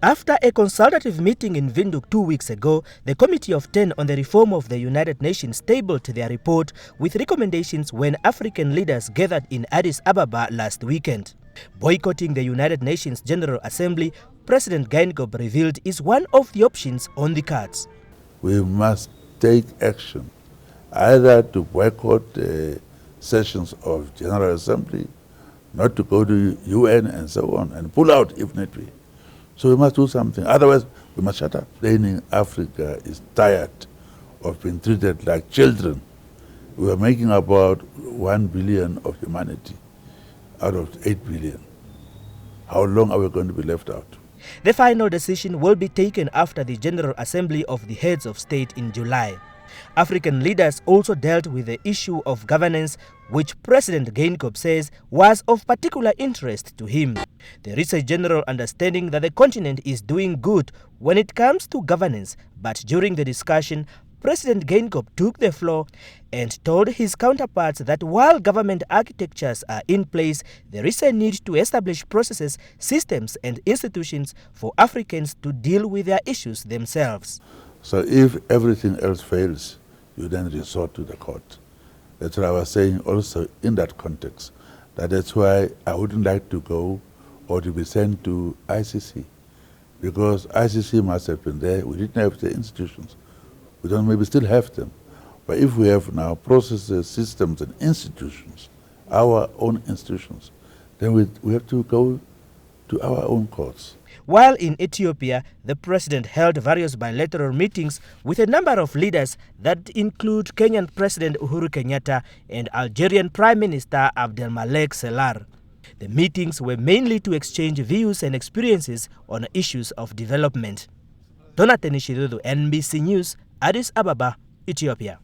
After a consultative meeting in Windhoek 2 weeks ago, the Committee of 10 on the reform of the United Nations tabled their report with recommendations when African leaders gathered in Addis Ababa last weekend. Boycotting the United Nations General Assembly, President Geingob revealed, is one of the options on the cards. We must take action, either to boycott the sessions of General Assembly, not to go to UN and so on, and pull out if need be. So we must do something. Otherwise, we must shut up. Africa is tired of being treated like children. We are making about 1 billion of humanity out of 8 billion. How long are we going to be left out? The final decision will be taken after the General Assembly of the Heads of State in July. African leaders also dealt with the issue of governance, which President Geingob says was of particular interest to him. There is a general understanding that the continent is doing good when it comes to governance, but during the discussion, President Geingob took the floor and told his counterparts that while government architectures are in place, there is a need to establish processes, systems and institutions for Africans to deal with their issues themselves. So if everything else fails, you then resort to the court. That's what I was saying also in that context. That's why I wouldn't like to go or to be sent to ICC, because ICC must have been there. We didn't have the institutions. We don't maybe still have them. But if we have now processes, systems and institutions, our own institutions, then we have to go to our own courts. While in Ethiopia, the president held various bilateral meetings with a number of leaders that include Kenyan President Uhuru Kenyatta and Algerian Prime Minister Abdelmalek Selar. The meetings were mainly to exchange views and experiences on issues of development. Donathan Shirudu, NBC News, Addis Ababa, Ethiopia.